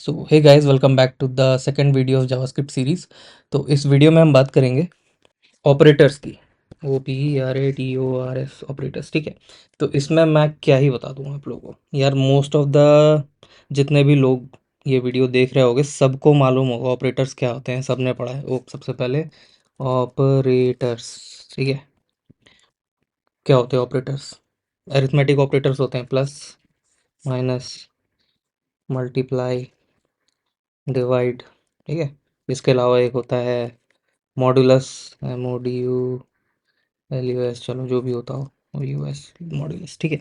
So hey guys, welcome back to the second video of JavaScript series. तो इस video में हम बात करेंगे ऑपरेटर्स की। OPERATORS ऑपरेटर्स, ठीक है। तो इसमें मैं क्या ही बता दूँ आप लोगों को, यार मोस्ट ऑफ द जितने भी लोग ये वीडियो देख रहे होंगे सबको मालूम होगा ऑपरेटर्स क्या होते हैं, सबने पढ़ा है। वो सबसे पहले ऑपरेटर्स, ठीक है। क्या होते हैं ऑपरेटर्स? अरिथमेटिक ऑपरेटर्स होते हैं, प्लस, माइनस, मल्टीप्लाई, डिवाइड, ठीक है। इसके अलावा एक होता है मॉडुलस, MODULUS, चलो जो भी होता हो, US मॉडुलस, ठीक है।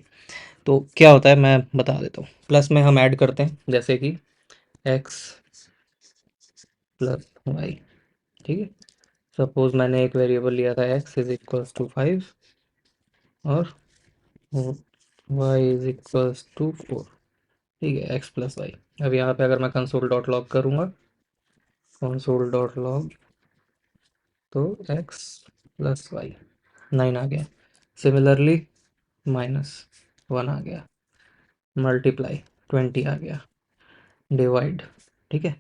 तो क्या होता है मैं बता देता हूँ। प्लस में हम ऐड करते हैं, जैसे कि x प्लस वाई, ठीक है। सपोज मैंने एक वेरिएबल लिया था x इज इक्वल्स टू 5 और y इज इक्वल्स टू 4, ठीक है, x प्लस वाई। अब यहाँ पे अगर मैं कंसोल डॉट लॉग करूँगा, कंसोल डॉट लॉग, तो x प्लस वाई 9 आ गया। सिमिलरली माइनस 1 आ गया, मल्टीप्लाई 20 आ गया, डिवाइड, ठीक है।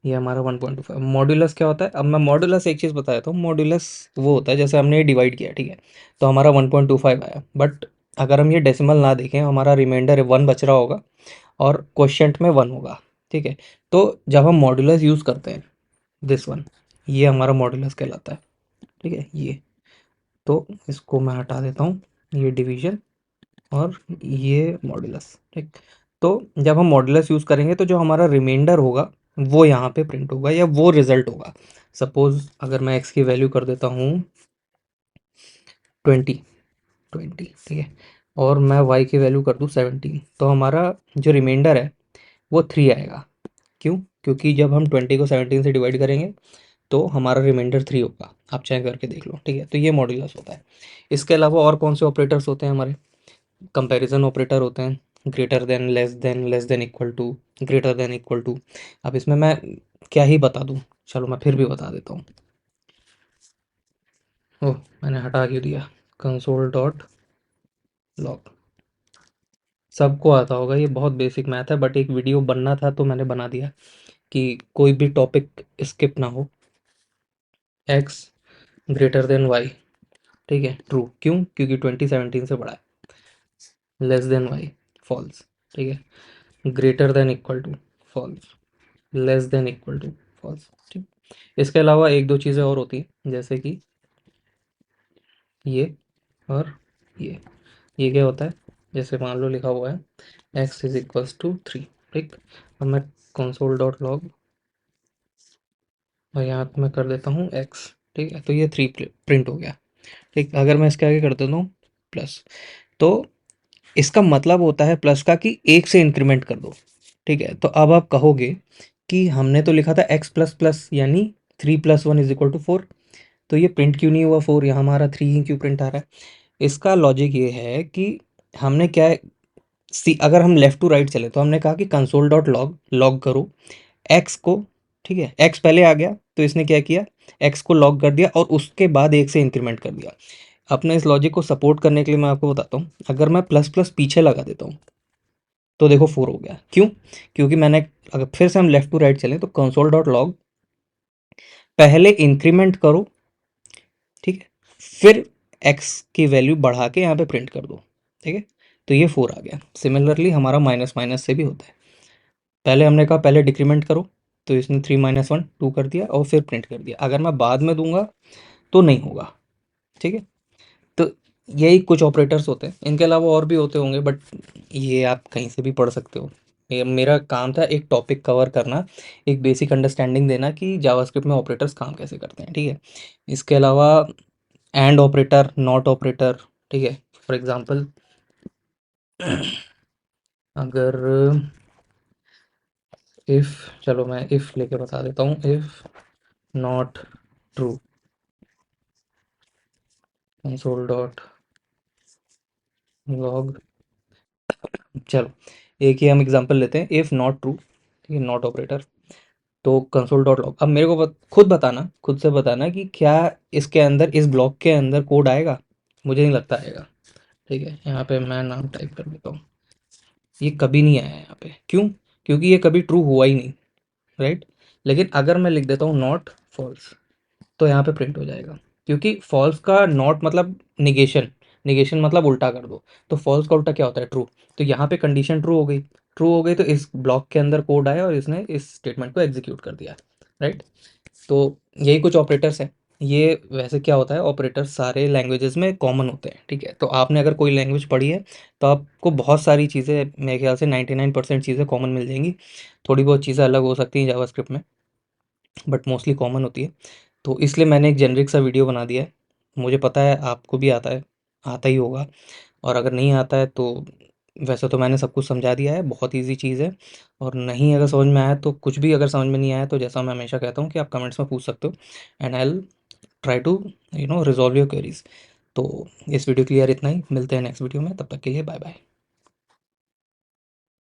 ये हमारा 1.25। मॉड्यूलस क्या होता है? अब मैं मॉड्यूलस एक चीज़ बता देता हूँ। मॉड्यूलस वो होता है जैसे हमने ये डिवाइड किया, ठीक है, तो हमारा 1.25 आया। बट अगर हम ये डेसिमल ना देखें, हमारा रिमाइंडर 1 बच रहा होगा और क्वोशिएंट में 1 होगा, ठीक है। तो जब हम मॉड्यूलस यूज़ करते हैं, दिस वन, ये हमारा मॉड्यूलस कहलाता है, ठीक है। ये तो इसको मैं हटा देता हूँ, ये डिवीजन और ये मॉडुलस, ठीक। तो जब हम मॉडुलस यूज़ करेंगे तो जो हमारा रिमाइंडर होगा वो यहाँ पे प्रिंट होगा या वो रिजल्ट होगा। सपोज अगर मैं x की वैल्यू कर देता हूँ 20, ठीक है, और मैं y की वैल्यू कर दूँ 17, तो हमारा जो रिमाइंडर है वो 3 आएगा। क्यों? क्योंकि जब हम 20 को 17 से डिवाइड करेंगे तो हमारा रिमाइंडर 3 होगा। आप चेक करके देख लो, ठीक है। तो ये मॉडुलस होता है। इसके अलावा और कौन से ऑपरेटर्स होते हैं हमारे? कंपैरिजन ऑपरेटर होते हैं, greater than, less than, equal to, greater than, equal to. अब इसमें मैं क्या ही बता दूं, चलो मैं फिर भी बता देता हूँ। ओह, मैंने हटा क्यों दिया? कंसोल डॉट लॉग, सबको आता होगा, ये बहुत बेसिक मैथ है, बट एक वीडियो बनना था तो मैंने बना दिया कि कोई भी टॉपिक स्किप ना हो। एक्स ग्रेटर देन वाई, ठीक है, ट्रू। क्यों? क्योंकि 2017 से बड़ा है। लेस देन वाई, फॉल्स, ठीक है। Greater than, equal to, false. Less than, equal to, false, ठीक। इसके अलावा एक दो चीज़ें और होती हैं, जैसे कि ये और ये क्या होता है? जैसे मान लो लिखा हुआ है x इज इक्वल्स टू 3, ठीक। अब मैं कंसोल डॉट लॉग और यहाँ पे मैं कर देता हूँ x, ठीक है, तो ये 3 प्रिंट हो गया, ठीक। अगर मैं इसके आगे कर देता हूँ प्लस, तो इसका मतलब होता है प्लस का कि एक से इंक्रीमेंट कर दो, ठीक है। तो अब आप कहोगे कि हमने तो लिखा था x प्लस प्लस यानी 3 + 1 = 4, तो ये प्रिंट क्यों नहीं हुआ 4? यहाँ हमारा 3 ही क्यों प्रिंट आ रहा है? इसका लॉजिक ये है कि हमने क्या है, सी अगर हम लेफ्ट टू राइट चले तो हमने कहा कि कंसोल डॉट लॉग, लॉग करो एक्स को, ठीक है। एक्स पहले आ गया तो इसने क्या किया, एक्स को लॉग कर दिया और उसके बाद एक से इंक्रीमेंट कर दिया। अपने इस लॉजिक को सपोर्ट करने के लिए मैं आपको बताता हूँ, अगर मैं प्लस प्लस पीछे लगा देता हूँ तो देखो 4 हो गया। क्यों? क्योंकि मैंने, अगर फिर से हम लेफ्ट टू राइट चलें तो कंसोल डॉट लॉग, पहले इंक्रीमेंट करो, ठीक है, फिर एक्स की वैल्यू बढ़ा के यहाँ पे प्रिंट कर दो, ठीक है। तो ये 4 आ गया। सिमिलरली हमारा माइनस माइनस से भी होता है। पहले हमने कहा पहले डिक्रीमेंट करो, तो इसने 3 - 1 2 कर दिया और फिर प्रिंट कर दिया। अगर मैं बाद में दूंगा तो नहीं होगा, ठीक है। तो यही कुछ ऑपरेटर्स होते हैं, इनके अलावा और भी होते होंगे, बट ये आप कहीं से भी पढ़ सकते हो। ये मेरा काम था एक टॉपिक कवर करना, एक बेसिक अंडरस्टैंडिंग देना कि जावास्क्रिप्ट में ऑपरेटर्स काम कैसे करते हैं, ठीक है। इसके अलावा एंड ऑपरेटर, नॉट ऑपरेटर, ठीक है। फॉर एग्जांपल अगर इफ़, चलो मैं इफ़ लेके बता देता हूँ। If not true, console dot log, चलो एक ही हम एग्जांपल लेते हैं। इफ़ नॉट ट्रू, ठीक है, नॉट ऑपरेटर, तो कंसोल डॉट लॉग। अब मेरे को खुद बताना, खुद से बताना कि क्या इसके अंदर, इस ब्लॉक के अंदर कोड आएगा? मुझे नहीं लगता आएगा, ठीक है। यहाँ पे मैं नाम टाइप कर देता हूँ, ये कभी नहीं आया यहाँ पे। क्यों? क्योंकि ये कभी ट्रू हुआ ही नहीं, राइट। लेकिन अगर मैं लिख देता हूँ नॉट फॉल्स, तो यहाँ पे प्रिंट हो जाएगा, क्योंकि फॉल्स का नॉट मतलब निगेशन, निगेशन मतलब उल्टा कर दो, तो फॉल्स का उल्टा क्या होता है, ट्रू। तो यहाँ पे कंडीशन ट्रू हो गई, ट्रू हो गई तो इस ब्लॉक के अंदर कोड आया और इसने इस स्टेटमेंट को एग्जीक्यूट कर दिया, राइट। तो यही कुछ ऑपरेटर्स हैं। ये वैसे क्या होता है, ऑपरेटर्स सारे लैंग्वेजेस में कॉमन होते हैं, ठीक है। तो आपने अगर कोई लैंग्वेज पढ़ी है तो आपको बहुत सारी चीज़ें, मेरे ख्याल से 99% चीज़ें कॉमन मिल जाएंगी। थोड़ी बहुत चीज़ें अलग हो सकती हैं जावास्क्रिप्ट में, बट मोस्टली कॉमन होती है। तो इसलिए मैंने एक जेनरिक सा वीडियो बना दिया है। मुझे पता है आपको भी आता है, आता ही होगा, और अगर नहीं आता है तो वैसे तो मैंने सब कुछ समझा दिया है, बहुत ईज़ी चीज़ है। और नहीं अगर समझ में आया तो, कुछ भी अगर समझ में नहीं आया तो जैसा मैं हमेशा कहता हूँ कि आप कमेंट्स में पूछ सकते हो, and I will try to resolve your queries. तो इस वीडियो के लिए यार इतना ही, मिलते हैं नेक्स्ट वीडियो में, तब तक के लिए बाय बाय।